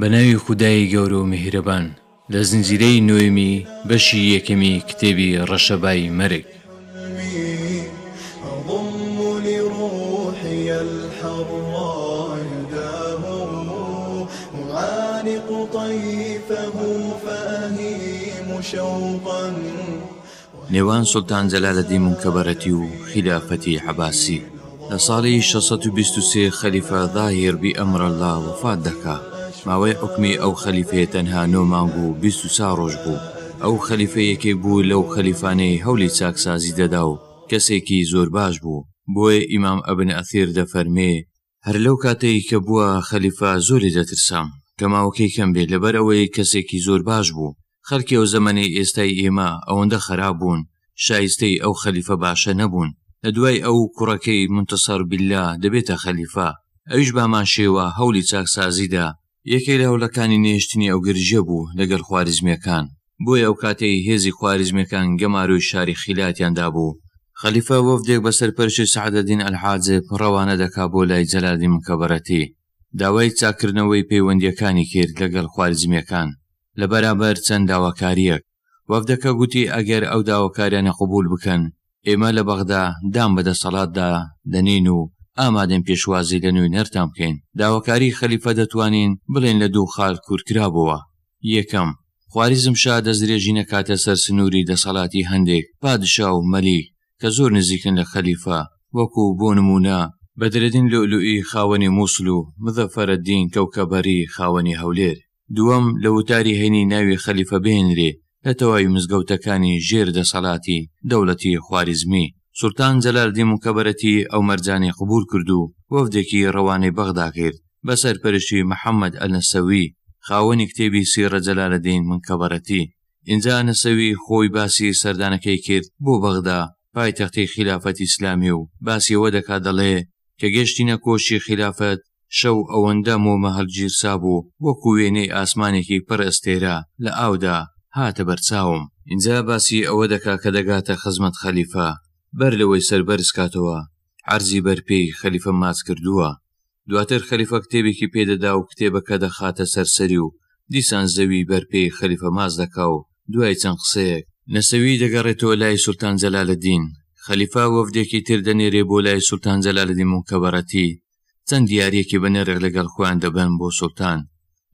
بەناوی خودای گەورە و میهرەبان لە زنجیرەی نوێمی بەشی یەکەمی کتێبی ڕەشەبای مەرگ. أضم لروحي الحراء يداه أعانق طيفه فأهيم شوقا. نێوان سوڵتان جەلالەدین منکەبەرەتی و خلافەتی عەباسی لە ساڵی 623 خەلیفە ظاهیر بی ئەمرەڵڵا وفات دەکا. ماوەی حکمی ئەو خەلیفەیە تەنها 9 مانگ و 23 ڕۆژ بوو. ئەو خەلیفە یەکێک بوو لەو خەلیفانەی هەولی چاکسازی دەدا و کەسێکی زۆر باش بوو. بۆیە ئیمام ئەبن ئەثیر دەفەرمێ هەر لەو کاتەی کە بووە خەلیفە زۆری دەترسام کە ماوەکەی کەم بێت لەبەر ئەوەی کەسێکی زۆر باش بوو. خەڵکی ئەو زەمەنەی ئێستای ئێمە ئەوەندە خراپ بوون، شایستەی ئەو خەلیفە باشە نەبوون. لە دوای ئەو کوڕەکەی منتەسەر بیللا دەبێتە خەلیفە. ئەویش بامان شێوە هەولی چاکسازیدا یەکێک لە هەوڵەکانی نێشتنی ئەو گرژە بوو لەگەڵ خوارزمیەکان. بۆیە ئەو کاتەی هێزی خوارزمیەکان گەماروی شاری خیلاتیاندا بوو. خەلیفە وەفدێک بە سەرپەرشی سەعدەدین ئەلحاجب ڕەوانە دەکا بۆ لای جەلالەدین منکەبەرەتی. داوای چاکردنەوەی پەیوەندیەکانی کرد لەگەڵ خوارزمیەکان لە بەرامبەر چەند داواکاریەک. وەفدەکە گوتی ئەگەر ئەو داواکاریانە قبول بکەن ئێمە لە بەغدا دام بەدەسەڵاتدا دەنین و ئامادەن پێشوازی لە نوێی نەرتان بکەین. داواکاری خەلیفە دەتوانین بڵێن لە دوو خاڵ کورتکرابەوە. یەکەم، خواریزم شا دەستدرێژی نەکاتە سەر سنووری دەسەڵاتی هەندێک پادشا و مەلیک کە زۆر نزیکن لە خەلیفە، وەکو بۆ نمونە بەدرەدین لؤلؤی خاوەنی مووسڵ و مزەفەرەدین کەوکەبەری خاوەنی هەولێر. دووەم، لە وتاری هێنی ناوی خەلیفە بهێنرێ لە تەواوی مزگەوتەکانی ژێر دەسەڵاتی دەوڵەتی خواریزمی. سوڵتان جەلالەدین منکەبەرەتی ئەو مەرجانی قبول کرد و وەفدێکی ڕەوانەی بەغدا کرد بە سەرپەرشتی محەممەد ئەلنەسەوی خاوەنی کتێبی سیرە جەلالەدین منکەبەرەتی. ئینجا نەسەوی خۆی باسی سەردانەکەی کرد بۆ بەغدا پایتەختی خلافەتی ئیسلامی و باسیەوە دەکا دەڵێ کە گەشتینە کۆشی خلافەت شەو ئەوەندە مۆمە هەڵگیرسا بوو وەکو وێنەی ئاسمانێکی پڕ ئەستێرە لە ئاودا هاتە بەرچاوم. اینجا باسی ئەوە دەکا کە دەگاتە خزمەت خەلیفە بەر لەوەی سەربەرز کاتەوە عەرزی بەرپێی خەلیفە ماچ کردووە. دواتر خەلیفە کتێبێکی پێدەدا و کتێبەکە دەخاتە سەرسەری و دیسان زەوی بەرپێی خەلیفە ماچ دەکا و دوای چەند قسەیەک نەسەوی دەگەڕێتەوە لای سوڵتان جەلالەدین. خەلیفە وەفدێکی تر دەنێرێ بۆ لای سوڵتان جەلالەدین منکەبەرەتی. چەند دیارێکی بەنێڕێک لەگەڵ خۆیان دەبەن بۆ سوڵتان.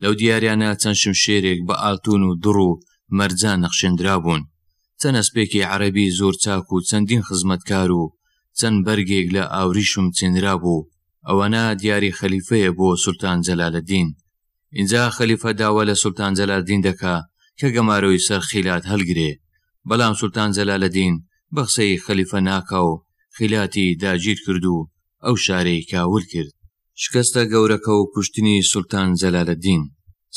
لەو دیاریانە چەند شمشێرێک بە ئاڵتون و دڕ و مەرجان نەخشێنرا بوون، چەند ئەسپێکی عەرەبی زۆر چاک و چەندین خزمەتکار و چەند بەرگێک لە ئاوریشم چێنرا بوو. ئەوەنە دیاری خەلیفەیە بۆ سوڵتان جەلالەدین. اینجا خەلیفە داوا لە سوڵتان جەلالەدین دەکا کە گەمارۆی سەر خیلات هەڵگرێ، بەڵام سوڵتان جەلالەدین بە قسەی خەلیفە ناکا و خیلاتی داگیر کرد و ئەو شارەی کاول کرد. شکستە گەورەکە و کوشتنی سوڵتان جەلالەدین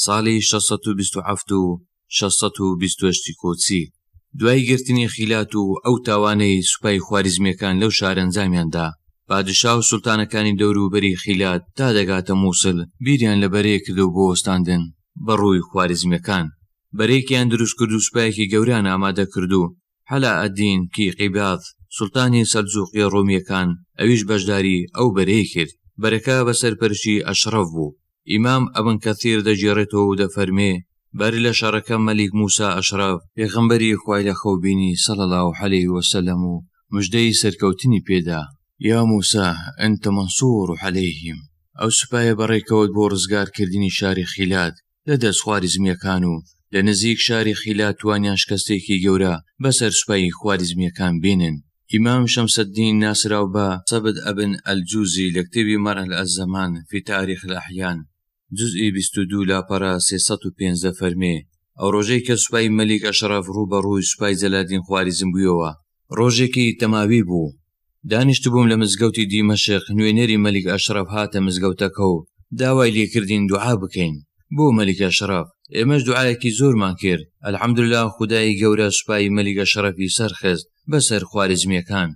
ساڵی 627 و 628 کۆچی. دوای گرتنی خیلات و ئەو تاوانەی سوپای خواریزمیەکان لەو شارە ئەنجامیاندا، پادشا و سوڵتانەکانی دەوروبەری خیلات تا دەگاتە مووسڵ بیریان لە بەرەیە کردو بۆ وەستاندن بەڕووی خواریزمیەکان. بەرەیەکیان دروست کرد و سوپایەکی گەوران ئامادە کرد و حەلا ئەدین کی قیباض سوڵتانی سەلجوقی ڕۆمیەکان ئەویش بەشداری ئەو بەرەیە کرد. بەرەکە بە سەرپەرشتی ئەشرەف بوو. ئیمام ئەبن کەثیر دەجێڕێتەوە و دەفەرمێ بەر لە شەڕەکە مەلیک موسا ئەشرەف پێغەمبەری خوای لە خەوبینی صلی الله علیه وسلم و مژدەی سەرکەوتنی پێدا. یا موسا ئەنتە مەنسوور عەلەیهیم. ئەو سوپایە بەڕێکەوت بۆ ڕزگارکردنی شاری خیلات لە دەست خوارزمیەکان و لە نزیک شاری خیلات توانیان شکستێکی گەورە بەسەر سوپای خوارزمیەکان بێنن. ئیمام شەمسەددین ناسراو بە سەبد ئەبن ئەلجوزی لە کتێبی مەرحل ئەززەمان فی تاریخ الأحیان جزئی 22 لاپەرە 305 دەفەرمێ ئەو ڕۆژەی کە سوپای مەلیک ئەشرەف ڕوو بە ڕووی سوپای جەلالەدین خوارزم بوویەوە ڕۆژێکی تەماوی بوو. دانیشتبووم لە مزگەوتی دیمەشق، نوێنەری مەلیک ئەشرەف هاتە مزگەوتەکە و داوای لێکردین دوعا بکەین بۆ مەلیک ئەشرەف. ئێمەش دوعایەکی زۆرمان کرد. ئەلحەمدوللا خودای گەورە سوپای مەلیک ئەشرەفی سەرخست بەسەر خوارزمیەکان.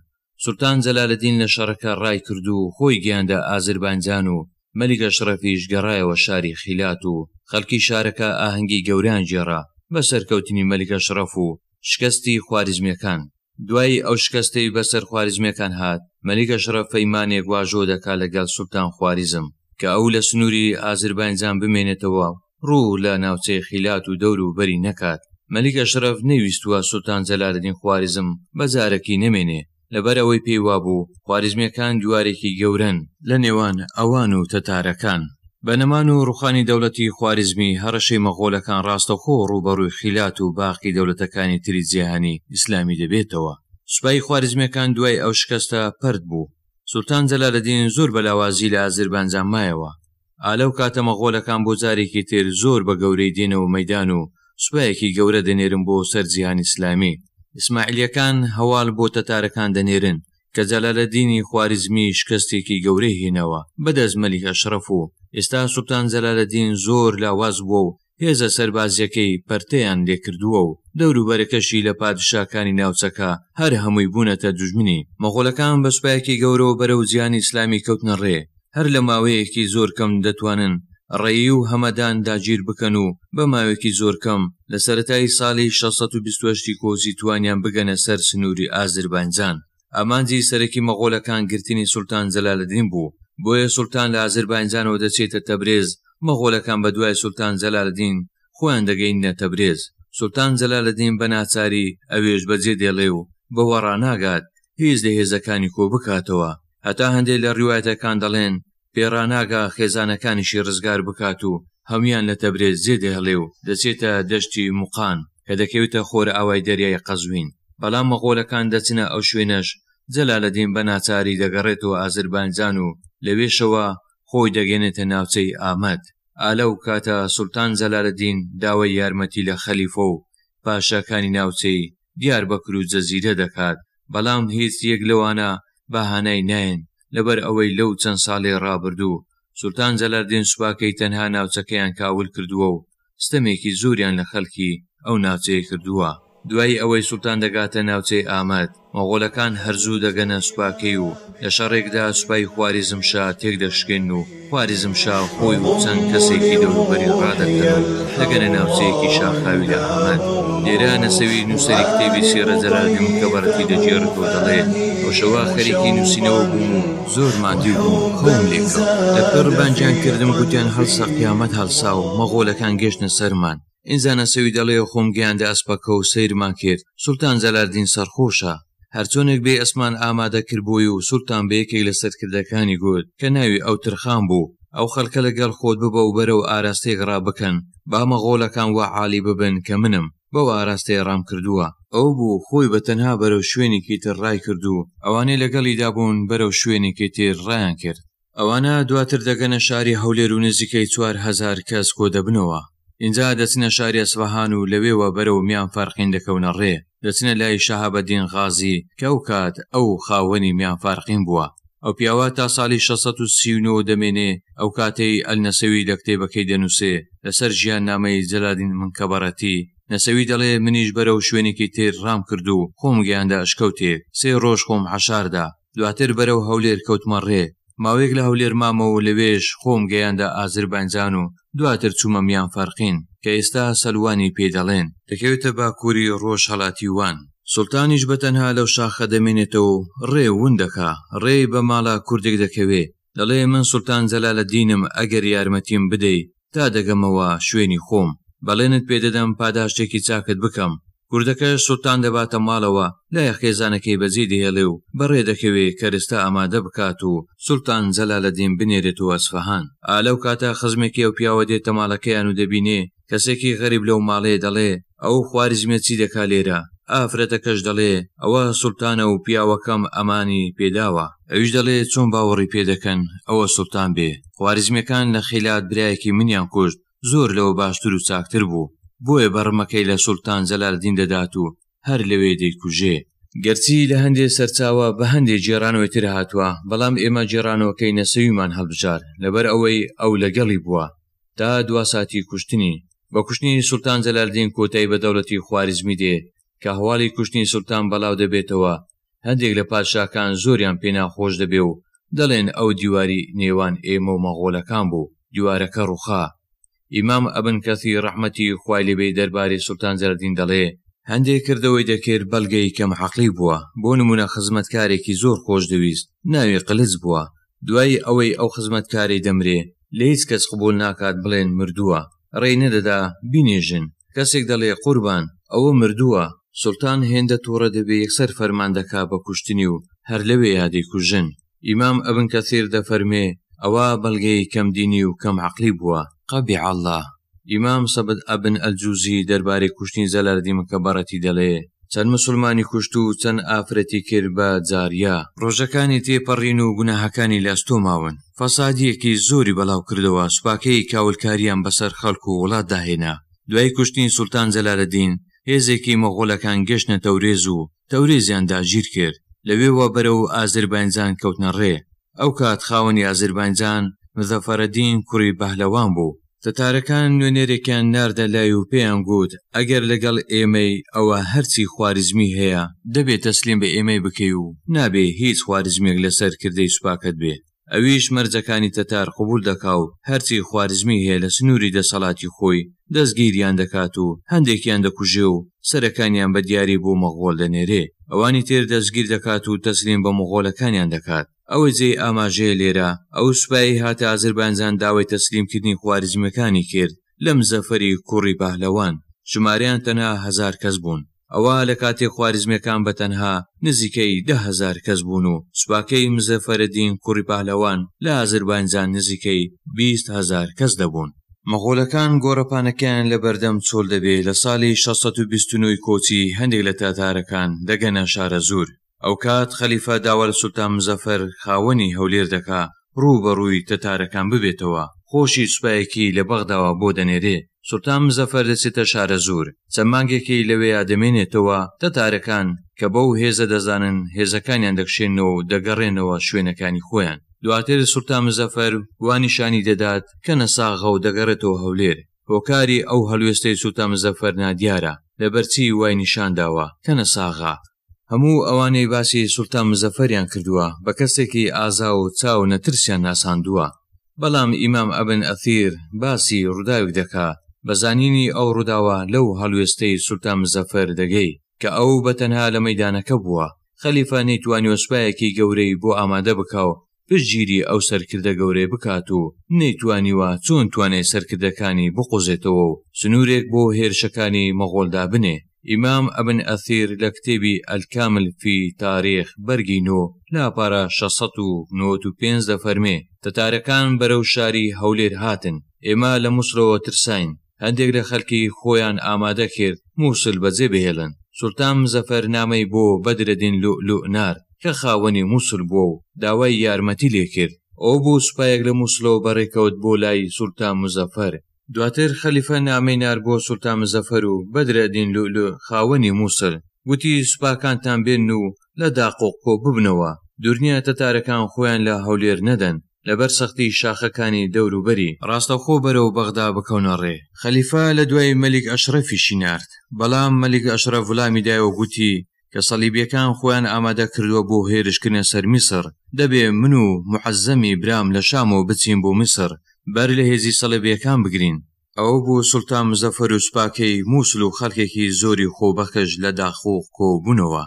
سوڵتان جەلالەدین لە شەڕەکە ڕای کرد و خۆی گیاندا ئازربایجان و مەلیک ئەشرەفیش گەڕایەوە شاری خیلات و خەڵکی شارەکە ئاهەنگی گەوران جێڕا بە سەرکەوتنی مەلیک ئەشرەف و شکستی خوارزمیەکان. دوای ئەو شکستەی بەسەر خوارزمیەکان هات، مەلیک ئەشرەف فەیمانێک واژۆ دەکا لەگەڵ سوڵتان خوارزم کە ئەو لە سنووری ئازربایجان بمێنێتەوە ڕوو لە ناوچەی خیلات و دەور و بەری نەکات. مەلیک ئەشرەف نەیویستووە سوڵتان جەلالەدین خوارزم بەجارێکی نەمێنێ لەبەر ئەوەی پێی وابوو خوارزمیەکان دیوارێکی گەورەن لە نێوان ئەوان و تەتارەکان. بەنەمان و ڕوخانی دەوڵەتی خوارزمی هەڕەشەی مەغۆلەکان ڕاستەوخۆ ڕوبەڕووی خیلات و باقی دەوڵەتەکانی تری جیهانی ئیسلامی دەبێتەوە. سوپای خوارزمیەکان دوای ئەو شکستە پەرد بوو. سوڵتان جەلالەدین زۆر بەلاوازی لە ئازربایجان مایەوە. ئالەو کاتە مەغۆلەکان بۆ جارێکی تر زۆر بە گەورەی دێنەوە مەیدان و سوپایەکی گەورە دەنێرن بۆ سەر جیهانی ئیسلامی. ئیسماعیلیەکان هەواڵ بۆ تەتارەکان دەنێرن کە جەلالەدینی خوارزمی شکستێکی گەورەی هێنەوە بەدەست مەلیک ئەشرەف و ئێستا سوڵتان جەلالەدین زۆر لاواز بووە و هێزە سەربازیەکەی پەرتەیان لێکردووە و دەوروبەرەکەشی لە پادشاکانی ناوچەکە هەر هەمووی بوونەتە دوژمنی. مەغۆلەکان بە سوپایەکی گەورەوە بەرەو جیهانی ئیسلامی کەوتنە ڕێ. هەر لە ماوەیەکی زۆر کەم دەتوانن ڕێی و هەمەدان داگیر بکەن و بە ماوەیەکی زۆر کەم لە سەرەتای ساڵی 628 کۆزی توانیان بگەنە سەر سنووری ئازربایجان. ئامانجی سەرەکی مەغۆلەکان گرتنی سوڵتان جەلالەدین بوو. بۆیە سوڵتان لە ئازربایجانەوە دەچێتە تەبرێز. مەغۆلەکان بە دوای سوڵتان جەلالەدین خۆیان دەگەینە تەبرێز. سوڵتان جەلالەدین بە ناچاری ئەوێش بەجێ دێڵێ و بەوە ڕاناگات هیچ لە هێزەکانی کۆ بکاتەوە. هەتا هەندێک لە ڕیوایەتەکان دەڵێن پێڕاناگا خێزانەکانیشی ڕزگار بکات و هەمویان لە تەبرێز جێ دێڵێ و دەچێتە دەشتی موقان کە دەکەوێتە خۆرە ئاوای دەریای قەزوین. بەڵام مەغۆلەکان دەچنە ئەو شوێنەش جەلالەدین بە ناچاری دەگەڕێتەوە ئازربایجان و لەوێشەوە خۆی دەگەنێتە ناوچەی ئامەد. ئالەو کاتە سوڵتان جەلالەدین داوای یارمەتی لە خەلیفە و پاشاکانی ناوچەی دیاربەکر و جەزیرە دەکات. بەڵام هیچ یەک لەوانە بەهانای نایەن لەبەر ئەوەی لەو چەند ساڵێ ڕابردوو سوڵتان جەلالەدین سوپاکەی تەنها ناوچەکەیان کاول کردووە و ستەمێکی زۆریان لە خەڵکی ئەو ناوچەیە کردووە. دوای ئەوەی سوڵتان دەگاتە ناوچەی ئامەد مەغۆلەکان هەرزوو دەگەنە سوپاکەی و لە شەڕێکدا سوپای خوارزمشا تێک دەشکێن و خوارزمشا خۆی و چەند کەسێکی دەوروبەری ڕادەکەن و دەگەنە ناوچەیەکی شاخاوی لە ئامەد. لێرە نەسەوی نووسەری کتێبی سیرە جەلالەدین مکەبەرەتی دەجێڕێتەوە دەڵێت بۆشەوە خەریکی نووسینەوە بووم و زۆر مادی بووم خۆم لێکەوت. لەپڕ بانجیان کردم گوتیان هەڵسە قیامەت هەڵسا و مەغۆلەکان گەشتنە سەرمان. ئینجا نەسەوی دەڵێ خۆم گیاندە ئەسپەکە و سەیرمان کرد. سوڵتان جەلالەدین سەرخۆشە. هەرچۆنێک بێ ئەسمان ئامادە کردبووی و سوڵتان بە یەکێک لە سەرکردەکانی گوت کە ناوی ئەو ترخان بوو ئەو خەڵکە لەگەڵ خۆت ببە و بەرەو ئاراستەیەک ڕابکەن با مەغۆلەکان وا عالی ببن کە منم بەو ئاراستەیە ڕام کردووە. ئەو بوو خۆی بە تەنها بەرەو شوێنێکی تر ڕای کردو ئەوانەی لەگەڵی دابوون بەرەو شوێنێکی تر ڕایان کرد. ئەوانە دواتر دەگەنە شاری هەولێر و نزیکەی 4000 کەس کۆ دەبنەوە. اینجا دەچنە شاری ئەسفەهان و لەوێوە بەرەو میان فارقین دەکەونە ڕێ. دەچنە لای شەهابەدین غازی کە ئەو کات ئەو خاوەنی میان فارقین بووە. ئەو پیاوە تا ساڵی 639 دەمێنێ. ئەو کاتەی ئەلنەسەوی لە کتێبەکەی دەنووسێ لەسەر ژیان نامەی جەلالەدین منکەبەرەتی نەسەوی دەڵێ منیش بەرەو شوێنێکی تر ڕام کردو خۆم گیاندا ئەشکەوتێ 3 ڕۆژ خۆم حەشاردا. دواتر بەرەو هەولێر کەوتمە ڕێ. ماوەیەک لە هەولێر مامەوە لەوێش خۆم گەیاندا ئازربایجان و دواتر چوومە میان فارقین کە ئێستا سەلوانی پێدەڵێن دەکەوێتە باکووری ڕۆژ هەڵاتی وان. سوڵتانیش بەتەنها لەو شاخە دەمێنێتەوە و ڕێ وندەکە ڕێ بە ماڵە کوردێک دەکەوێ دەڵێ من سوڵتان جەلالەدینم ئەگەر یارمەتیم بدەی تا دەگەمەوە شوێنی خۆم بەڵێنت پێدەدەم پاداشتێکی چاکت بکەم. کوردەکەش سوڵتان دەباتە ماڵەوە لای خێزانەکەی بەجێ دێڵێ و بەڕێ دەکەوێ کەرستا ئامادە بکات و سوڵتان جەلالەدین بنێرێتەوە ئەسفەهان. ئالەو کاتە خزمێکی ئەو پیاوە دێتە ماڵەکەیان و دەبینێ کەسێکی غەریب لەو ماڵێ دەڵێ ئەو خوارزمیە چی دەکا لێرە؟ ئافرەتەکەش دەڵێ ئەوە سوڵتانە و پیاوەکەم ئەمانی پێداوە. ئەویش دەڵێ چۆن باوەڕی پێدەکەن ئەوە سوڵتان بێ. خوارزمیەکان لە خیلات برایەکی منیان کوشت زۆر لەوە باشتر و چاکتر بوو بۆیە بەڕمەکەی لە سوڵتان جەلالەدین دەدات و هەر لەوێ دەیکوژێ. گەرچی لە هەندێک سەرچاوە بە هەندێک جێرانەوەی تر هاتووە بەڵام ئێمە جێرانەوەکەی نەسەویمان هەڵبژار لەبەر ئەوەی ئەو لەگەڵی بووە تا 2 ساتی کوشتنی. بە کوشتنی سوڵتان جەلالەدین کۆتایی بە دەوڵەتی خوارزمی دێ کە هەواڵی کوشتنی سوڵتان بەڵاو دەبێتەوە. هەندێک لە پادشاکان زۆریان پێ ناخۆش دەبێ و دەڵێن ئەو دیواری نێوان ئێمە و مەغۆلەکان بوو دیوارەکە ڕووخا. ئیمام ئەبن کەثیر ڕەحمەتی خوای لێبێ دەربارەی سوڵتان جەلالەدین دەڵێ هەندێک کردەوەی دەکرد بەڵگەی کەم عەقلی بووە. بۆ نمونە خزمەتکارێکی زۆر خۆش دەویست ناوی قلج بووە. دوای ئەوەی ئەو خزمەتکاری دەمرێ لە هیچ کەس قبول ناکات بڵێن مردووە. ڕێی نەدەدا بینێژن. کەسێک دەڵێ قوربان ئەوە مردووە، سوڵتان هێندە تووڕە دەبێ یەکسەر فەرمان دەکا بە کوشتنی و هەر لەوێ یادی کوژن. ئیمام ئەبن کەثیر دەفەرمێ ئەوە بەڵگەی کەم دینی و کەم عەقلی بووە. قەبیح الله. ئیمام سەبت ئەبن ئەلجوزی دەربارەی کوشتنی زەلاردی مکەبەڕەتی دەڵێ چەند مسلمانی کوشت و چەند ئافرەتی کرد بە جاریا، ڕۆژەکانی تێپەڕین و گوناهەکانی لاستۆماون، فەسادیەکی زۆری بەڵاو کردەوە، سوپاکەی کاولکاریان بەسەر خەڵک و وڵات داهێنا. دوای کوشتنی سوڵتان جەلالەدین هێزێکی مەغۆڵەکان گەشتنە تەورێز و تەورێزیان داگیر کرد. لەوێوە بەرەو ئازربایجان کەوتنە ڕێ. ئەو کات خاوەنی ئازربایجان مزەفەرەدین کوڕی بەهلەوان بوو. تەتارەکان نوێنێرێکیان ناردە لای و پێیان گوت ئەگەر لەگەڵ ئێمەی ئەوە هەرچی خواریزمی هەیە دەبێت تەسلیم بە ئێمەی بکەی و نابێ هیچ خواریزمێک لەسەر کردەی سوپاکت بێ. ئەویش مەرجەکانی تەتار قبول دەکا و هەرچی خواریزمی هەیە لە سنووری دەسەڵاتی خۆی دەستگیریان دەکات و هەندێکیان دەکوژێ و سەرەکانیان بە دیاری بۆ مەغۆڵ دەنێرێ. ئەوانی تێر دەستگیر دەکات و تەسلیم بە مەغۆڵەکانیان دەکات. ئەوە جێی ئاماژەیە لێرە. ئەو سوپایی هاتە ئازربایجان داوای تەسلیمکردنی خواریزمیەکانی کرد لە مزەفەری کوڕی پەهلەوان. ژمارەیان تەنها 1000 کەس بوون. ئەوە لە کاتێک خواریزمیەکان بە تەنها نزیکەی 10,000 کەس بوون و سوپاکەی مزەفەرەدین کوڕی پەهلەوان لە ئازربایجان نزیکەی 20,000 کەس دەبوون. مەغۆڵەکان گۆڕەپانەکەیان لە بەردەم چۆل دەبێ لە ساڵی 629 کۆچی هەندێک لە تاتارەکان دەگەنە شارە زور. ئەو کات خەلیفە داوا لە سوڵتان مزەفەر خاوەنی هەولێر دەکا ڕووبەڕووی تەتارەکان ببێتەوە. خۆشی سوپایەکی لە بەغداوە بۆ دەنێرێ. سوڵتان مزەفەر دەچێتە شارە زور. چەند مانگێکی لەوێ دەمێنێتەوە. تەتارەکان کە بەو هێزە دەزانن هێزەکانیان دەکشێنەوە و دەگەڕێنەوە شوێنەکانی خۆیان. دواتر سوڵتان مزەفەر وانیشانی دەدات کە نەساغە و دەگەڕێتەوە هەولێر. هۆکاری ئەو هەلوێستەی سوڵتان مزەفەر نادیارە لەبەرچی وای نیشانداوە کە نەساغا. هەموو ئەوانەی باسی سوڵتان مزەفەریان کردووە بە کەسێکی ئازا و چاو نەترسیان ناساندووە. بەڵام ئیمام ئەبن ئەثیر باسی ڕووداوێک دەکا بەزانینی ئەو ڕووداوە لەو هەلوێستەی سوڵتان مزەفەر دەگەی کە ئەو بەتەنها لە مەیدانەکە بووە. خەلیفە نەیتوانی وەسپایەکی گەورەی بۆ ئامادە بکا و پشتگیری ئەو سەرکردە گەورەی بکات و نەیتوانیوە چۆن توانێت سەرکردەکانی بقوزێتەوە و سنوورێک بۆ هێرشەکانی مەغۆڵدا بنێ. ئیمام ئەبن ئەثیر لە کتێبی ئەلکامل فی تاریخ بەرگی نۆ لاپارە 695 دەفەرمێ تەتارەکان بەرەو شاری هەولێر هاتن. ئێمە لە مووسڵەوە ترساین. هەندێک لە خەڵکی خۆیان ئامادە کرد مووسڵ بەجێ بهێڵن. سوڵتان مزەفەر نامەی بۆ بەدرەدین لؤلؤ نار کە خاوەنی مووسڵ بووە و داوای یارمەتی لێ کرد. ئەو بۆ سوپایەک لە مووسڵەوە بەڕێکەوت بۆ لای سوڵتان مزەفەر. دواتر خەلیفە نامەی نار بۆ سوڵتان مزەفەر و بەدرەدین لؤلؤ خاوەنی مووسڵ. گوتی سوپاکانتان بێن و لە داقۆقۆ ببنەوە. دوورنیە تەتارەکان خۆیان لە هەولێر نەدەن لەبەر سەختی شاخەکانی دەوروبەری. ڕاستەوخۆ بەرەو بەغدا بکەونە ڕێ. خەلیفە لە دوای مەلیک ئەشرەفیشی نارد. بەڵام مەلیک ئەشرەف وەڵامی دایەوە گوتی کە سەلیبیەکان خۆیان ئامادە کردووە بۆ هێرشکردنە سەر میسر. دەبێ من و محەزەمی برام لە شامەوە بچین بۆ میسر بەر لە هێزی سەلیبیەکان بگرین. ئەوە بۆ سوڵتان مزەفەر و سوپاکەی مووسڵ و خەڵکێکی زۆری خۆبەخش لە داخۆ کۆبوونەوە.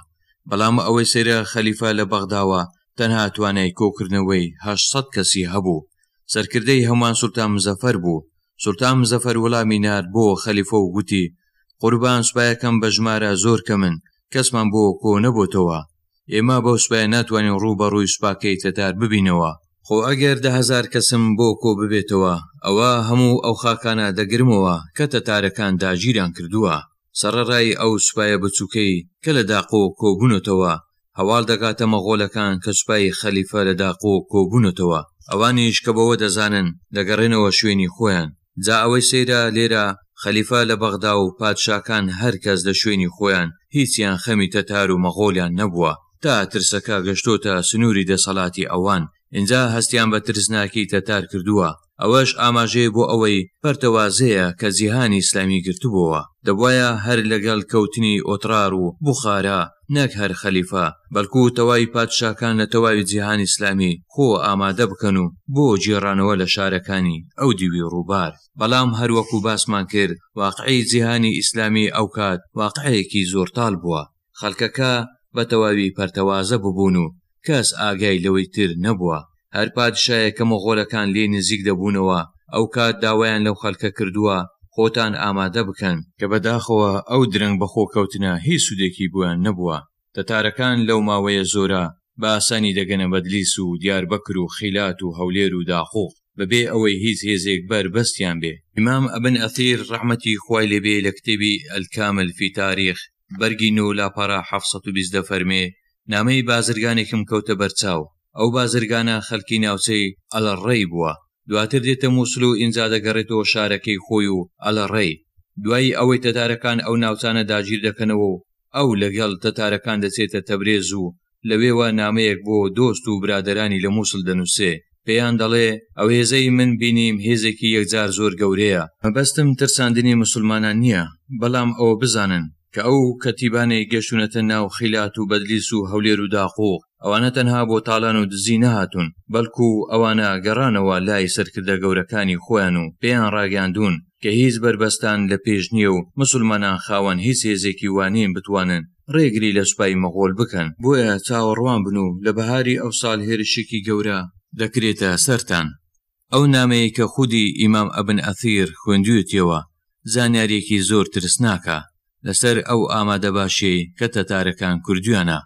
بەڵام ئەوەی سەیرە خەلیفە لە بەغداوە تەنها توانای کۆکردنەوەی 800 کەسی هەبوو. سەرکردەی هەمووان سوڵتان مزەفەر بوو. سوڵتان مزەفەر وەڵامی نار بۆ خەلیفە و گوتی قوربان سوپایەکەم بە ژمارە زۆر کەمن، کەسمان بۆ کۆ نەبووتەوە. ئێمە بەو سوپایە ناتوانین ڕووبەڕووی سوپاکەی تەتار ببینەوە. خۆ ئەگەر 10,000 کەسم بۆ کۆ ببێتەوە ئەوە هەموو ئەو خاکانە دەگرمەوە کە تەتارەکان داگیریان کردووە. سەرەڕای ئەو سوپایە بچووکەی کە لە داقۆ کۆبوونەتەوە هەواڵ دەگاتە مەغۆڵەکان کە سوپای خەلیفە لە داقۆ کۆبوونەتەوە. ئەوانیش کە بەوە دەزانن دەگەڕێنەوە شوێنی خۆیان. جا ئەوەی سەیرە لێرە خەلیفە لە بەغدا و پادشاکان هەر کەس لە شوێنی خۆیان هیچیان خەمی تەتار و مەغۆڵیان نەبووە تا ترسەکە گەشتۆتە سنووری دەسەڵاتی ئەوان. اینجا هەستیان بە ترسناکی تەتار کردووە. ئەوەش ئاماژەیە بۆ ئەوەی پەرتەوازەیە کە جیهانی ئیسلامی گرتبووە. دەبوایە هەر لەگەڵ کەوتنی ئۆترار و بوخارا نەک هەر خەلیفە بەڵکو تەواوی پادشاکان لە تەواوی جیهانی ئیسلامی خۆ ئامادە بکەن و بۆ جێڕانەوە لە شارەکانی ئەو دیوی ڕووبار. بەڵام هەروەکو باسمان کرد واقعی جیهانی ئیسلامی ئەو کات واقعەیەکی زۆرتاڵ بووە. خەڵکەکە بە تەواوی پەرتەوازە ببوون و کەس ئاگای لەوەی تر نەبووە. هەر پادشایە کە مەغۆڵەکان لێ نزیک دەبوونەوە ئەو کات داوایان لەو خەڵکە کردووە خۆتان ئامادە بکەن کە بەداخەوە ئەو درەنگ بەخۆکەوتنە هیچ سوودێکی بوویان نەبووە. تەتارەکان لەو ماوەیە زۆرە بە ئاسانی دەگەنە بەدلیس و دیاربەکر و خیلات و هەولێر و داخۆق بەبێ ئەوەی هیچ هێزێک بەربەستیان بێ. ئیمام ئەبن ئەثیر ڕەحمەتی خوای لێبێ لە کتێبی ئەلکامل فی تاریخ بەرگی 9 لاپەڕە 720 دەفەرمێ نامەی بازرگانێکم کەوتە بەرچاو. ئەو بازرگانە خەڵکی ناوچەی ئەلەڕێی بووە. دواتر دێتە مووسڵ و ئینجا دەگەڕێتەوە شارەکەی خۆی و ئەلەڕێی. دوای ئەوەی تەتارەکان ئەو ناوچانە داگیر دەکەنەوە و ئەو لەگەڵ تەتارەکان دەچێتە تەبرێز و لەوێوە نامەیەک بۆ دۆست و برادرانی لە مووسڵ دەنووسێ. پێیان دەڵێ ئەو هێزەی من بینیم هێزێکی یەکجار زۆر گەورەیە. مەبەستم ترساندنی مسلمانان نییە، بەڵام ئەوە بزانن کە ئەو کەتیبانەی گەشتونەتە ناو خیلات و بەدلیس و هەولێر و داخۆق ئەوانە تەنها بۆ تاڵان و دزی نەهاتون، بەڵکو ئەوانە گەڕانەوە لای سەرکردە گەورەکانی خۆیان و پێیان ڕاگەاندون کە هیچ بربەستان لە پێش نییە و مسلمانان خاوەن هیچ هێزێکی وانین بتوانن ڕێگری لە سوپای مەغۆڵ بکەن. بۆیە چاوەڕوان بن و لە بەهاری ئەو ساڵ هێرشێکی گەورە دەکرێتە سەرتان. ئەو نامەیە کە خودی ئیمام ئەبن ئەثیر خوێندوویەتەوە زانیاریەکی زۆر ترسناکە لەسەر ئەو ئامادە باشەی کە تەتارەکان کردویانە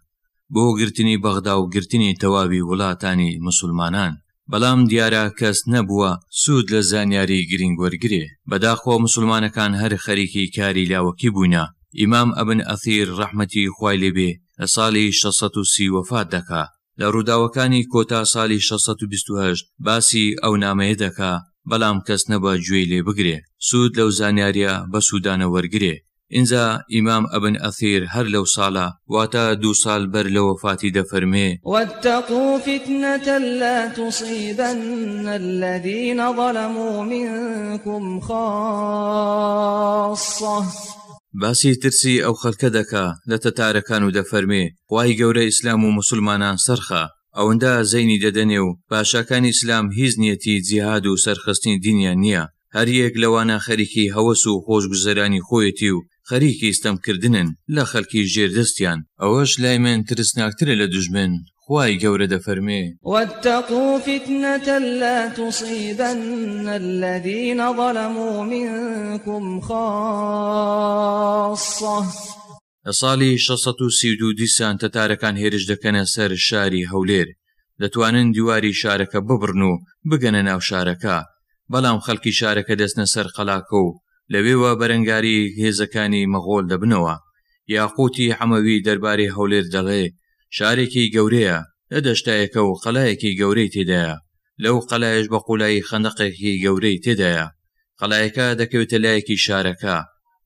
بۆ گرتنی بەغدا و گرتنی تەواوی وڵاتانی مسلمانان. بەڵام دیارە کەس نەبووە سوود لە زانیاری گرنگ وەرگرێ. بەداخۆ مسلمانەکان هەر خەریکی کاری لاوەکی بووینە. ئیمام ئەبن ئەثیر ڕەحمەتی خوای لێبێ لە ساڵی 630 وەفات دەکا. لە ڕووداوەکانی کۆتا ساڵی 628 باسی ئەو نامەیە دەکا، بەڵام کەس نەبە گوێی لێ بگرێ، سوود لەو زانیاریە بە سوودانە وەرگرێ. اینجا ئیمام ئەبن ئەثیر هەر لەو ساڵە واتە 2 ساڵ بەر لە وەفاتی دەفەرمێ واتقوا فتنة لا تصيبن الذين ظلموا منكم خاصة. باسی ترسی ئەو خەڵکە دەکا لە تەتارەکان و دەفەرمێ خوای گەورە ئیسلام و مسلمانان سەرخە، ئەوەندە زەینی دەدەنێ و باشەکانی ئیسلام هیچ نیەتی جیهاد و سەرخستنی دینیان نییە. هەر یەک لەوانە خەریکی هەوەس و خۆشگوزەرانی خۆیەتی و خەریکی ئستەمکردنن لە خەڵکی ژێردەستیان. ئەوەش لای من ترسناکترە لە دوژمن. خوای گەورە دەفەرمێ واتقوا فتنة لا تصيبن الذين ظلموا منكم خاصة. لە ساڵی 632 دیسان تەتارەکان هێرش دەکەنە سەر شاری هەولێر. دەتوانن دیواری شارەکە ببڕن و بگەنە ناو شارەکە، بەڵام خەڵکی شارەکە دەستنە سەر قەلاکە و لەوێوە بەرەنگاری هێزەکانی مەغۆڵ دەبنەوە. یاقوتی حەمەوی دەربارەی هەولێر دەڵێ شارێکی گەورەیە لە دەشتایەکە و قەلایەکی گەورەی تێدایە. لەو قەلایەش بە قوڵایی خەندەقێکی گەورەی تێدایە. قەلایەکە دەکەوێتە لایەکی شارەکە.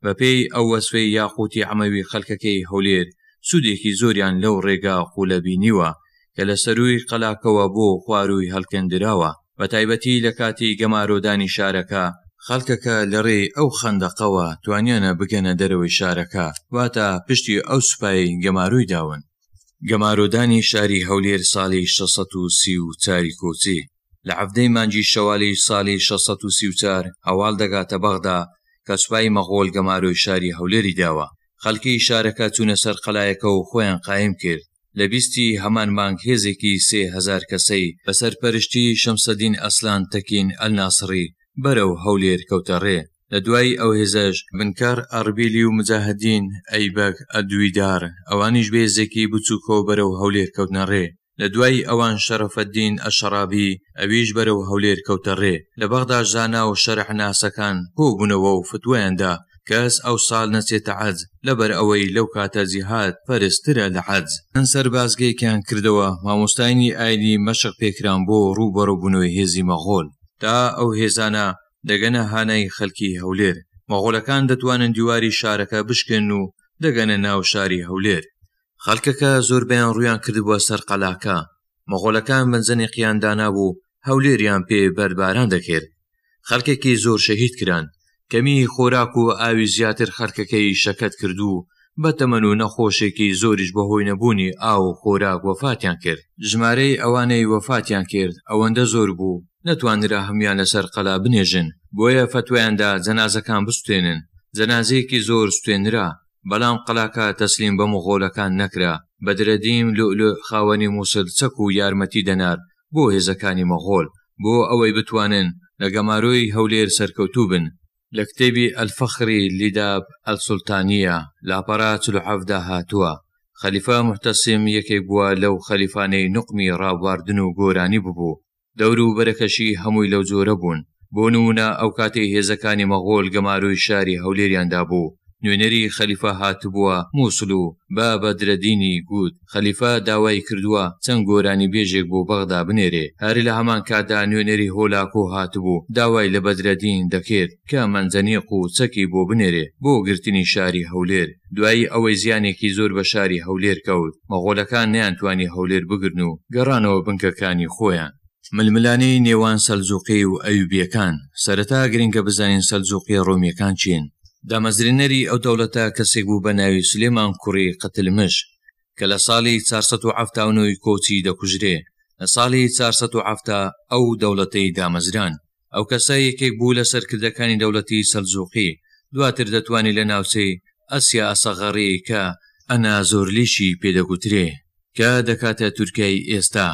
بەپێی ئەو وەسفەی یاقوتی حەمەوی خەڵکەکەی هەولێر سوودێکی زۆریان لەو ڕێگا قوڵە بینیوە کە لە سەروی قەلاکەوە بۆ خواروی هەڵکەندراوە. بە تایبەتی لە کاتی گەمارۆدانی شارەکە خەڵکەکە لە ڕێ ئەو خەندەقەوە توانیانە بگەنە دەرەوەی شارەکە، واتە پشتی ئەو سوپای گەماروی داون. گەمارۆدانی شاری هەولێر ساڵی 634 کۆچی لە عەفدەی مانگی شەوالی ساڵی 634 هەواڵ دەگاتە بەغدا کە سوپای مەغۆڵ گەمارۆی شاری هەولێری داوە. خەڵکی شارەکە چوونە سەر قەلایەکە و خۆیان قایم کرد. لە بیستی هەمان مانگ هێزێکی 3000 کەسەی بەسەر پەرشتی شەمسەدین ئەسلان تەکین ئەلناسری بەرەو هەولێر کەوتە ڕێ. لە دوای ئەو هێزەش بنکار ئەڕبیلی و مجاهدین ئەیبەک ئەدویدار ئەوانیش بێزێکی بچووکۆ بەرەو هەولێر کەوتنە ڕێ. لە دوای ئەوان شەرەفەدین ئەشەرابی ئەویش بەرەو هەولێر کەوتە ڕێ. لە بەغدا ژانا و شەرح ناسەکان کۆبوونەوە و فتوایاندا کەس ئەو ساڵ نەچێتە حەج لەبەر ئەوەی لەو کاتە جیهاد پەرسترە لە حەج. ئەن سەربازگەیەکیان کردەوە مامۆستاینی ئاینی مەشق پێکران بۆ ڕووبەڕووبوونەوەی هێزی مەغۆڵ تا ئەو هێزانە دەگەنە هانای خەڵکی هەولێر. مەغۆڵەکان دەتوانن دیواری شارەکە بشکن و دەگەنە ناو شاری هەولێر. خەڵکەکە زۆربیان ڕویان کردبووە سەر قەلاکە. مەغۆڵەکان بنزەنێقیان دانابوو هەولێریان پێ بەرباران دەکرد. خەڵکێکی زۆر شەهید کران. کەمی خۆراک و ئاوی زیاتر خەڵکەکەی شەکەت کردو بە تەمەن و نەخۆشێکی زۆریش بەهۆی نەبوونی ئاو و خۆراک وەفاتیان کرد. ژمارەی ئەوانەی وەفاتیان کرد ئەوەندە زۆر بوو نەتوانرا هەمیان لەسەر قەلا بنێژن، بۆیە فتوایاندا جەنازەکان بستێنن. جەنازەیەکی زۆر ستێنرا، بەڵام قەلاکە تەسلیم بە مۆغۆڵەکان نەکرا. بەدرەدیم لؤلؤ خاوەنی مووسڵ چەک و یارمەتی دەنار بۆ هێزەکانی مەغۆڵ بۆ ئەوەی بتوانن لە گەمارۆی هەولێر سەرکەوتوو بن. لە کتێبی ئەلفەخری لیداب ئەلسولتانیە لاپەڕا 47دا هاتووە. خەلیفە موحتەسیم یەکێک بووە لەو خەلیفانەی نوقمی ڕابواردن و گۆرانی ببوو. دەور و بەرەکەشی هەمووی لەو جۆرە بوون. بۆ نمونە ئەو کاتەی هێزەکانی مەغۆڵ گەماروی شاری هەولێریاندا بوو، نوێنەری خەلیفە هاتبووە مووسڵ و با بەدرەدینی گوت خەلیفە داوای کردووە چەند گۆرانی بێژێک بۆ بەغدا بنێرێ. هەر لە هەمان کاتدا نوێنەری هۆلاکۆ هاتبوو داوای لە بەدرەدین دەکرد کە مەنجەنیق و چەکی بۆ بنێرێ بۆ گرتنی شاری هەولێر. دوایی ئەوەی زیانێکی زۆر بە شاری هەولێر کەوت، مەغۆڵەکان نەیانتوانی هەولێر بگرن و گەڕانەوە بنکەکانی خۆیان. ململانەی نێوان سەلجوقی و ئەیوبیەکان. سەرەتا گرنگە بزانین سەلجوقی ڕۆمیەکان چین. دامەزرێنەری ئەو دەوڵەتە کەسێک بوو بە ناوی سولێمان کوڕی قتلمش کە لە ساڵی 479 کۆچی دەکوژرێ. لە ساڵی 470 ئەو دەوڵەتەی دامەزران. ئەو کەسە یەکێک بوو لە سەرکردەکانی دەوڵەتی سەلجوقی، دواتر دەتوانێت لە ناوچەی ئەسیا ئەسەغەڕی کە ئەنازۆرلیشی پێدەگوترێ کە دەکاتە تورکیای ئێستا.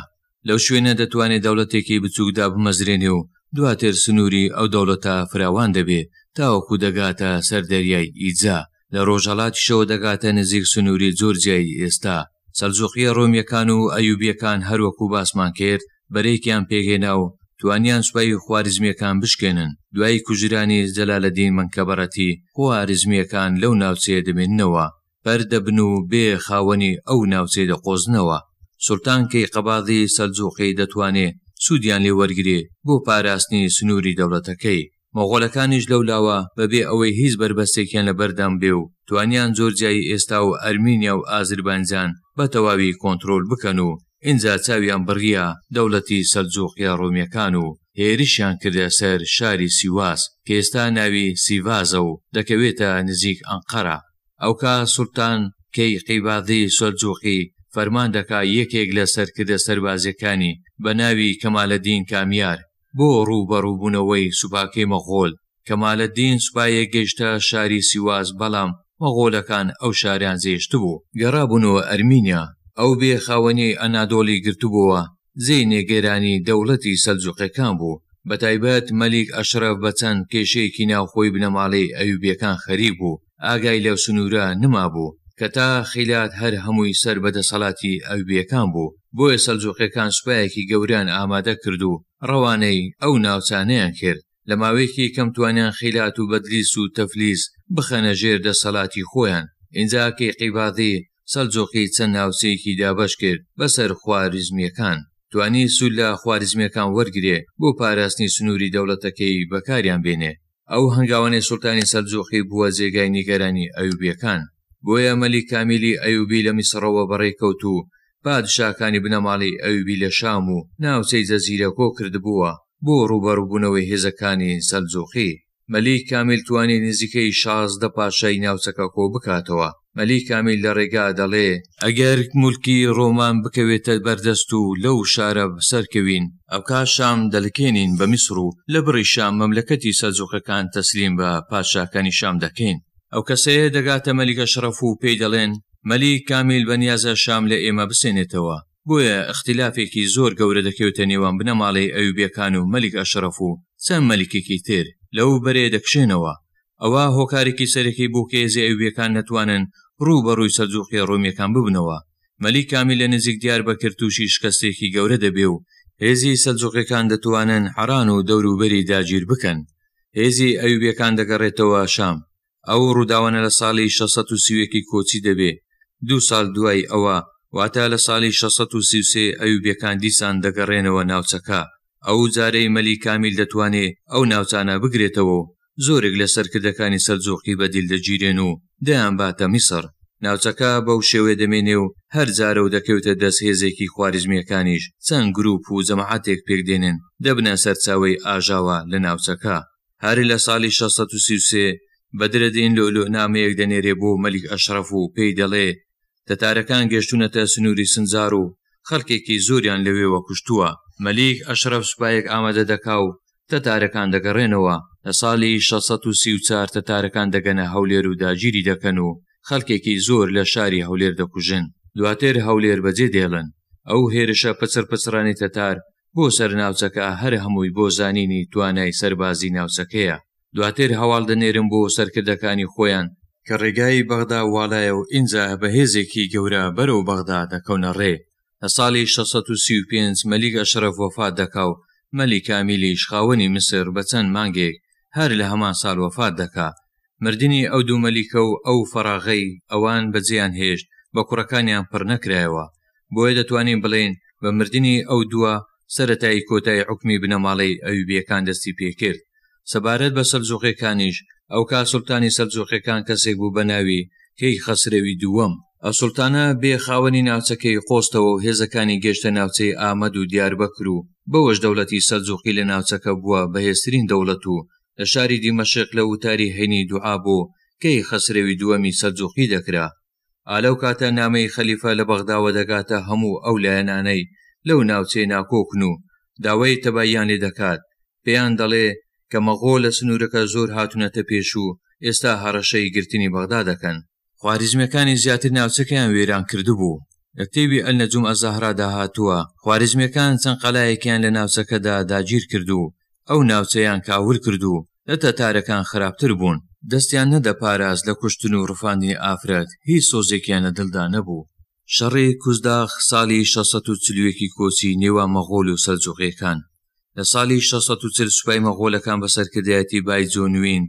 لەو شوێنە دەتوانێت دەوڵەتێکی بچووکدا بمەزرێنێ و دواتر سنووری ئەو دەوڵەتە فراوان دەبێت تاوەکو دەگاتە سەر دەریای ئیجا، لە ڕۆژهەڵاتیشەوە دەگاتە نزیک سنووری جۆرجیای ئێستا. سەلجوقیە ڕۆمیەکان و ئەیوبیەکان هەروەکو باسمان کرد بەرەیەکیان پێگەێنا و توانیان سوپای خواریزمیەکان بشکێنن. دوای کوژرانی جەلالەدین مەنکەبەرەتی خواریزمیەکان لەو ناوچەیە دەمێننەوە، بەردەبن و بێ خاوەنی ئەو ناوچەی دەقۆزنەوە. سوڵتان کەیقەباضی سەلجوقی دەتوانێت سوودیان لێ وەرگرێ بۆ پاراستنی سنووری دەوڵەتەکەی. مۆغۆڵەکانیش لەولاوە بەبێ ئەوەی هیچ بربەستێکیان لە بەردەم بێ و توانیان جۆرجیای ئێستا و ئەرمینیا و ئازربایجان بە تەواوی کۆنتڕۆل بکەن و ئینجا چاویان بڕیە دەوڵەتی سەلجوقیە ڕۆمیەکان و هێرشیان کردە سەر شاری سیواس کە ئێستا ناوی سیڤازە و دەکەوێتە نزیک ئەنقەرە. ئەوکا سوڵتان کەیقەباضی سەلجوقی فەرمان دەکا یەکێک لە سەرکردە سەربازیەکانی بە ناوی کەمالەدین کامیار بۆ ڕووبەڕووبوونەوەی سوپاکەی مەغۆڵ. کەمالەدین سوپایەک گەیشتە شاری سیواز، بەڵام مەغۆڵەکان ئەو شاریان جێشت بوو، گەڕابوونەوە ئەرمینیا. ئەو بێ خاوەنی ئەنادۆڵی گرتبووە، جێی نێگەرانی دەوڵەتی سەلجوقیەکان بوو. بەتایبەت مەلیک ئەشرەف بە چەند کێشەیەکی ناوخۆی بنەماڵەی ئەیوبیەکان خەریک بوو، ئاگای لەو سنوورە نما بوو کە تا خیلات هەر هەمووی سەر بەدەسەڵاتی ئەیوبیەکان بوو. بۆیە سەلجوقیەکان سوپایەکی گەوریان ئامادە کرد و ڕەوانەی ئەو ناوچانەیان کرد. لە ماوەیەکی کەم توانیان خیلات و بەدلیس و تەفلیس بخەنە ژێر دەسەڵاتی خۆیان. ئینجا کەیقەباضی سەلجوقی چەند ناوچەیەکی دابەش کرد بەسەر خواریزمیەکان. توانی سوود لە خواریزمیەکان وەرگرێ بۆ پاراستنی سنووری دەوڵەتەکەی بەکاریان بێنێ. ئەو هەنگاوانەی سوڵتانی سەلجوقی بووە جێگای نیگەرانی ئەیوبیەکان. بۆیە مەلیک کامیلی ئەیوبی لە میسڕەوە بەڕێکەوت و پادشاکانی بنەماڵی ئەیوبی لە شام و ناوچەی جەزیرە کۆ کردبووە بۆ ڕوبەڕووبوونەوەی هێزەکانی سەلجوقی. مەلیک کامیل توانی نزیکەی 16 پاشای ناوچەکە کۆ بکاتەوە. مەلیک کامیل لە ڕێگا دەڵێ ئەگەر مولکی ڕۆمان بکەوێتە بەردەست و لەو شارە سەرکەوین، ئەوکا شام دەلکێنین بە میسڕ و لە بڕی شام مەملەکەتی سەلجوقەکان تەسلیم بە پادشاکانی شام دەکەین. ئەو کەسەیە دەگاتە مەلیک ئەشرەف و پێی دەڵێن مەلیک کامیل بەنیازە شام لە ئێمە بسێنێتەوە. بۆیە اختلافێکی زۆر گەورە دەکەوێتە نێوان بنەماڵەی ئەیوبیەکان و مەلیک ئەشرەف و چەند مەلیکێکی تر لەو بەرێ دەکشێنەوە. ئەوە هۆکارێکی سەرەکی بوو کە هێزی ئەیوبیەکان نەتوانن ڕووبەڕووی سەلجوقی ڕۆمیەکان ببنەوە. مەلیک کامیل لە نزیک دیاربەکر تووشی شکستێکی گەورە دەبێ و هێزی سەلجوقیەکان دەتوانن حەران و دەوروبەری داگیر بکەن. هێزی ئەیوبیەکان دەگەڕێتەوە شام. ئەو ڕووداوانە لە ساڵی 631 کۆچی دەبێ. 2 ساڵ دوای ئەوە واتە لە ساڵی 633 ئەیوبیەکان دیسان دەگەڕێنەوە ناوچەکە. ئەو جارەی مەلیک کامیل دەتوانێت ئەو ناوچانە بگرێتەوە و زۆرێک لە سەرکردەکانی سەلجوقی بەدیل دەگیرێن و دەیان باتە میسڕ. ناوچەکە بەو شێوێ دەمێنێ و هەر جارە و دەکەوتە دەست هێزێکی خواریزمیەکانیش چەند گروپ و جەماعەتێک پێکدێنن دەبنە سەرچاوەی ئاژاوە لە ناوچەکە. هەری لە ساڵی 633 بەدرەدین لۆلۆنامەیەک دەنێرێ بۆ مەلیک ئەشرەف و پێی دەڵێ تەتارەکان گەشتونەتە سنووری سنجار و خەڵکێکی زۆریان لەوێوە کوشتووە. مەلیک ئەشرەف سوپایەک ئامادە دەکا و تەتارەکان دەگەڕێنەوە. لە ساڵی 634 تەتارەکان دەگەنە هەولێر و داگیری دەکەن و خەڵکێکی زۆر لە شاری هەولێر دەکوژن. دواتر هەولێر بەجێ دێڵن. ئەو هێرشە پچڕانی تەتار بۆ سەر ناوچەکە هەر هەمووی بۆ زانینی توانای سەربازی ناوچەکەیە. دواتر هەواڵ دەنێرم بۆ سەرکردەکانی خۆیان کە ڕێگای بەغدا واڵایە و ئینجا بەهێزێکی گەورە بەرەو بەغدا دەکەونە ڕێ. لە ساڵی 635 مەلیک ئەشرەف وەفات دەکا و مەلیک کامیلیش خاوەنی مسر بە چەند مانگێک هەر لە هەمان ساڵ وەفات دەکا. مردنی ئەو دوو مەلیکە و ئەو فەراغەی ئەوان بەجێیان هێشت بە کوڕەکانیان پڕ نەکرایەوە، بۆیە دەتوانین بڵێن بە مردنی ئەو دووە سەرەتایی کۆتایی حکمی بنەماڵەی ئەیوبیەکان دەستی پێکرد. سەبارەت بە سەلجوقیەکانیش ئەو کا سوڵتانی سەلجوقیەکان کەسێک بوو بە ناوی کەی خەسرەوی دووەم. ئەو سوڵتانە بێ خاوەنی ناوچەکەی قۆستەوە و هێزەکانی گەشتە ناوچەی ئامەد و دیاربەکر و بەوەش دەوڵەتی سەلجوقی لە ناوچەکە بووە بەهێزترین دەوڵەت و لە شاری دیمەشق لە وتاری هەینی دوعا بۆ کەی خەسرەوی دووەمی سەلجوقی دەکرا. ئالەو کاتە نامەی خەلیفە لە بەغداوە دەگاتە هەموو ئەو لایەنانەی لەو ناوچەی ناکۆکن و داوای تەباییان لێ دەکات، پێیان دەڵێ کە مەغۆڵ لە سنوورەکە زۆر هاتوونەتە پێش و ئێستا هەڕەشەی گرتنی بەغدا دەکەن. خواریزمیەکانی زیاتر ناوچەکەیان وێران کردبوو. لە کتێبی ئەلنەجوم ئەزاهرادا هاتووە خواریزمیەکان چەند قەلایەکیان لە ناوچەکەدا داگیر کردو، ئەو ناوچەیان کاول کردو، لە تەتارەکان خراپتر بوون، دەستیان نەدەپاراز لە کوشتن و ڕفاندنی ئافرەت، هیچ سۆزێکیان لە دڵدا نەبوو. شەڕی کوزداخ ساڵی 640 کۆچی نێوان مەغۆڵ و سەلجوقیەکان. لە ساڵی 640 سوپای مەغۆڵەکان بەسەرکردایەتی بایجۆنوین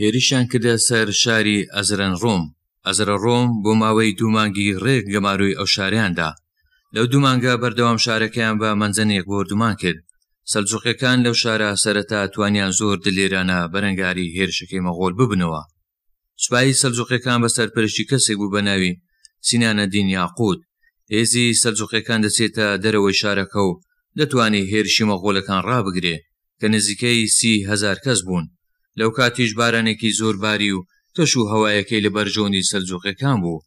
هێریشیان کردە سەر شاری ئەزرەن ڕۆم. ئەزرە ڕۆم بۆ ماوەی دوومانگی ڕێک گەماروی ئەو شاریاندا. لەو دوومانگە بەردەوام شارەکەیان بە مەنجەنێک بۆردومان کرد. سەلجوقیەکان لەو شارە سەرەتا توانیان زۆر دلێرانە بەرەنگاری هێرشەکەی مەغۆڵ ببنەوە. سوپای سەلجوقیەکان بەسەرپەرشتی کەسێک بوو بە ناوی سینانەدین یاقووت. هێزی سەلجوقیەکان دەچێتە دەرەوەی شارەکە و دەتوانێت هێرشی مەغۆڵەکان ڕابگرێ کە نزیکەی 30,000 کەس بوون. لەو کاتیش بارانێکی زۆر باری و کەش و هەوایەکەی لە بەرژۆنی سەلجوقیەکان بوو.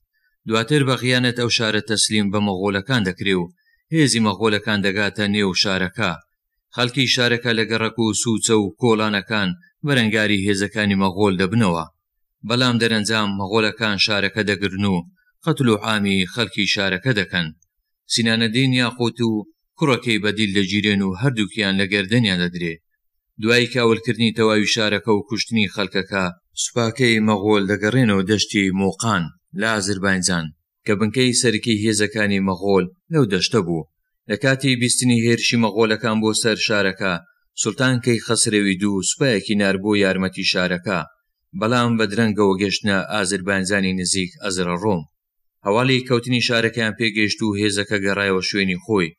دواتر بە خیانەت ئەو شارە تەسلیم بە مەغۆڵەکان دەکرێ و هێزی مەغۆڵەکان دەگاتە نێو شارەکە. خەڵکی شارەکە لە گەڕەک و سوچە و کۆڵانەکان بەرەنگاری هێزەکانی مەغۆڵ دەبنەوە. بەڵام دەرەنجام مەغۆڵەکان شارەکە دەگرن و قەتل و عامی خەڵکی شارەکە دەکەن. سینانەدین یاقووت و کوڕەکەی بەدیل دەگیرێن و هەردووکیان لە گەردەنیان دەدرێ. دوای کاولکردنی تەواوی شارەکە و کوشتنی خەڵکەکە سوپاکەی مەغۆڵ دەگەڕێنەوە دەشتی مۆقان لە ئازربایجان کە بنکەی سەرکی هێزەکانی مەغۆڵ لەو دەشتە بوو. لە کاتی بیستنی هێرشی مەغۆڵەکان بۆ سەر شارەکە سوڵتان کەی خەسرەوی دوو سوپایەکی نار بۆ یارمەتی شارەکە، بەڵام بە درەنگەوە گەشتنە ئازربایجانی نزیک ئەزرە ڕۆم. هەواڵی کەوتنی شارەکەیان پێگەیشت و هێزەکە گەڕایەوە شوێنی خۆی.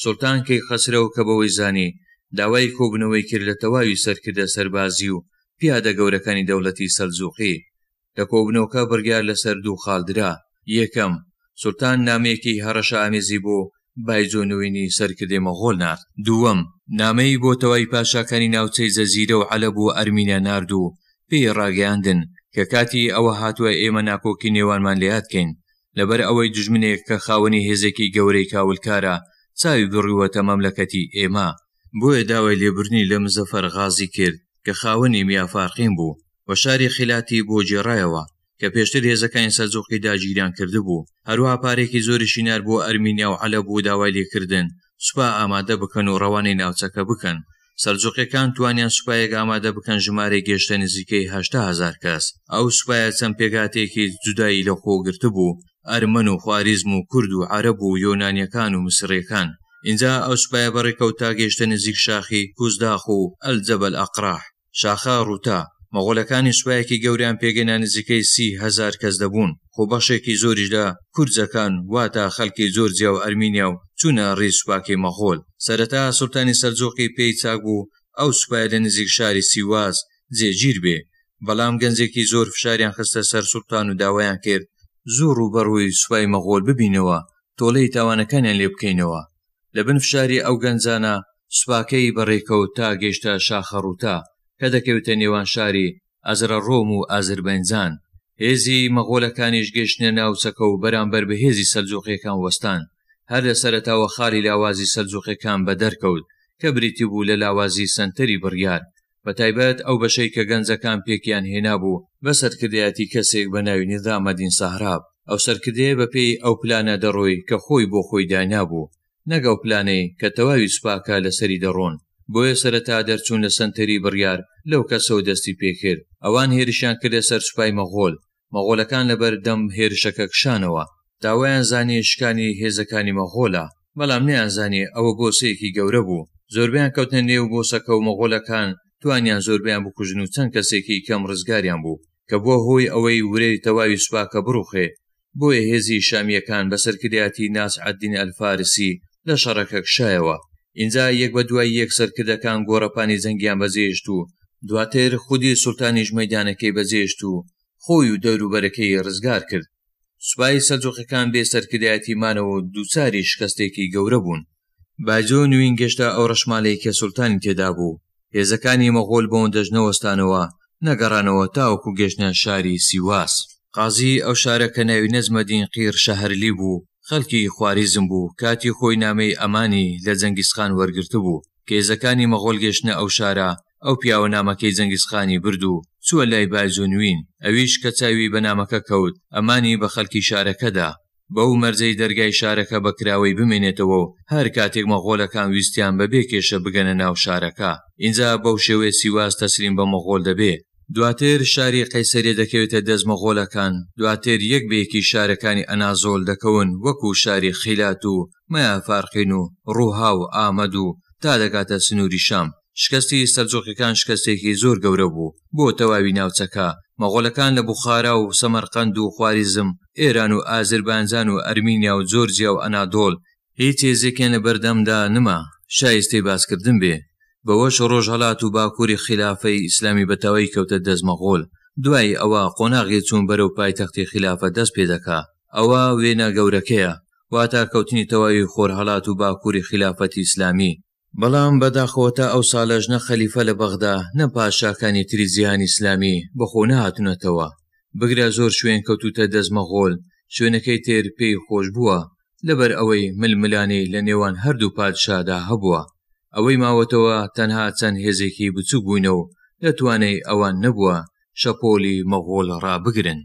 سوڵتان کەی خەسرەوە کە بەوەی زانی داوای کۆبنەوەی کرد لە تەواوی سەرکردە سەربازی و پیادە گەورەکانی دەوڵەتی سەلجوقی. لە کۆبنەوەکە بڕیار لەسەر دوو خاڵدرا. یەکەم، سوڵتان نامەیەکی هەڕەشە ئامێزی بۆ بایجۆنەوەینی سەرکردەی مەغۆڵ نارد. دووەم، نامەی بۆ تەواوی پاشاکانی ناوچەی جەزیرە و عەلەب و ئەرمینیا نارد و پێی ڕاگەیاندن کە کاتی ئەوە هاتووە ئێمە ناکۆکی نێوانمان لێهاتکەین لەبەر ئەوەی دوژمنێک کە خاوەنی هێزێکی گەورەی کاولکارە چاوی بڕیوەتە مەملەکەتی ئێمە. بۆیە داوای لێبرنی لە مزەفەر غازی کرد کە خاوەنی میافارقین بوو و شاری خیلاتی بۆ جێڕایەوە کە پێشتر هێزەکانی سەلجوقی داگیریان کردبوو. هەروەها پارێکی زۆریشی نار بۆ ئەرمینیا و عەلەب بۆ داوای لێکردن سوپا ئامادە بکەن و ڕەوانەی ناوچەکە بکەن. سەلجوقیەکان توانیان سوپایەک ئامادە بکەن ژمارەی گەشتە نزیکەی 80,000 کەس. ئەو سوپایە چەند پێگاتێکی جودایی لە خۆگرتە بوو، ئەرمەن و خواریزم و کورد و عەرەب و یۆنانیەکان و مسریەکان. اینجا ئەو سوپایە بەڕێکەوت تا گەیشتە نزیک شاخی کوزداخ و ئەلجەبەل ئەقراح شاخە ڕووتا. مەغۆڵەکانی سوپایەکی گەوریان پێگەینا نزیکەی 30,000 کەس دەبوون، خۆ بەشێکی زۆریش لە کورجەکان واتە خەڵکی جۆرجیا و ئەرمینیا و چوونە ڕێی سوپاکەی مەغۆڵ. سەرەتا سوڵتانی سەلجوقی پێی چاک بوو ئەو سوپایە لە نزیک شاری سیواز جێگیر بێ، بەڵام گەنجێکی زۆر فشاریان خستە سەر سوڵتان و داوایان کرد زوو ڕوبەڕووی سوپای مەغۆڵ ببینەوە تۆڵەی تاوانەکانیان لێ بکەینەوە. لە بن فشاری ئەو گەنجانە سوپاکەی بەڕێکەوت تا گەیشتە شاخە ڕووتا کە دەکەوێتە نێوان شاری ئەزرە ڕۆم و ئازربایجان. هێزی مەغۆڵەکانیش گەیشتنە ناوچەکە و بەرامبەر بە هێزی سەلجوقیەکان وەستان. هەر لە سەرەتاوە خاڵی لاوازی سەلجوقیەکان بە دەرکەوت کە بریتی بوو لە لاوازی سەنتەری بڕیار، بە تایبەت ئەو بەشەی کە گەنجەکان پێکیان هێنا بوو بە سەرکردایەتی کەسێک بە ناوی نیزامەدین سەهراب. ئەو سەرکردەیە بەپێی ئەو پلانە دەڕۆی کە خۆی بۆ خۆی دانابوو، نەگەڵ پلانەی کە تەواوی سوپاکە لەسەری دەڕۆن. بۆیە سەرەتا دەرچوون لە سەنتەری بڕیار لەو کەسەوە دەستی پێکرد. ئەوان هێرشیان کردە سەر سوپای مەغۆڵەکان لەبەر دەم هێرشەکە کشانەوە. داوایان زانی شکانی هێزەکانی مەغۆڵە، بەڵام نەیانزانی ئەوە بۆسەیەکی گەورە بوو. زۆربیان کەوتنە نێو بۆسەکە و مەغۆڵەکان توانیان زۆربیان بکوژن و چەند کەسێکی کەم ڕزگاریان بوو کە بۆ هۆی ئەوەی ورەی تەواوی سوپاکە بڕوخێ. بۆیە هێزی شامیەکان بە سەرکردایەتی ناسر ئەد-دین ئەلفارسی لە شەڕەکە کشایەوە. ئینجا یەک بە دوای یەک سەرکردەکان گۆڕەپانی جەنگیان بەجێهێشت و دواتر خودی سوڵتانیش مەیدانەکەی بەجێهێشت و خۆی و دەوروبەرەکەی ڕزگار کرد. سوپای سەلجوقیەکان بێ سەرکردایەتی مانەوە دووچاری شکستێکی گەورە بوون. باجۆ نوین گەشتە ئەو ڕەشمالەی کە سوڵتانی تێدا بوو. هێزەکانی مەغۆڵ بەوەندەژنەوەستانەوە نەگەڕانەوە تاوەکو گەشتە شاری سیواس. قازی ئەو شارە کە ناوی نەجمەدین قیر شەهرلی بوو، خەڵکی خواریزم بوو، کاتی خۆی نامەی ئەمانی لە جەنگیزخان وەرگرتە بوو. کە هێزەکانی مەغۆڵ گەشتنە ئەو شارە، ئەو پیاوە نامەکەی جەنگیزخانی برد و چووە لای باجۆ نوین. ئەویش کە چاوی بە نامەکە کەوت، ئەمانی بە خەڵکی شارەکەدا بەو مەرجەی دەرگای شارەکە بەکراوەی بمێنێتەوە و هەر کاتێک مەغۆڵەکان ویستیان بەبێ کێشە بگەنە ناو شارەکە. ئینجا بەو شێوەیە سیواس تەسلیم بە مەغۆڵ دەبێ. دواتر شاری قەیسەریە دەکەوێتە دەست مەغۆڵەکان. دواتر یەک بەیەکی شارەکانی ئەنازۆڵ دەکەون وەکو شاری خیلات و مەیافارقین و ڕووها و ئامەد و تا دەگاتە سنووری شام. شکستی سەلجوقیەکان شکستێکی زۆر گەورە بوو بۆ تەواوی ناوچەکە. مەغۆڵەکان لە بوخارا و سەمەرقەند و خواریزم، ئێران و ئازربایجان و ئەرمینیا و جۆرجیا و ئەنادۆڵ هیچ هێزێکیان لە بەردەمدا نما شایستەی باسکردن بێ. بەوەش ڕۆژهەڵات و باکووری خلافەی ئیسلامی بەتەواوی کەوتە دەست مەغۆڵ. دوای ئەوە قۆناغی چوون بەرەو پایتەختی خلافە دەست پێ دەکا. ئەوە وێنە گەورەکەیە، واتە کەوتنی تەواوی خۆرهەڵات و باکووری خلافەتی ئیسلامی. بەڵام بەداخەوەتە ئەو ساڵەش نە خەلیفە لە بەغدا نە پاشاکانی تری جیهانی ئیسلامی بەخۆ نەهاتونەتەوە. بگرە زۆر شوێن کەوتوتە دەست مەغۆڵ، شوێنەکەی تێر پێی خۆش بووە لەبەر ئەوەی ململانەی لە نێوان هەردوو پادشادا هەبووە. ئەوەی ماوەتەوە تەنها چەند هێزێکی بچووک بووینە و دەتوانێت ئەوان نەبووە شەپۆلی مەغۆڵ ڕابگرن.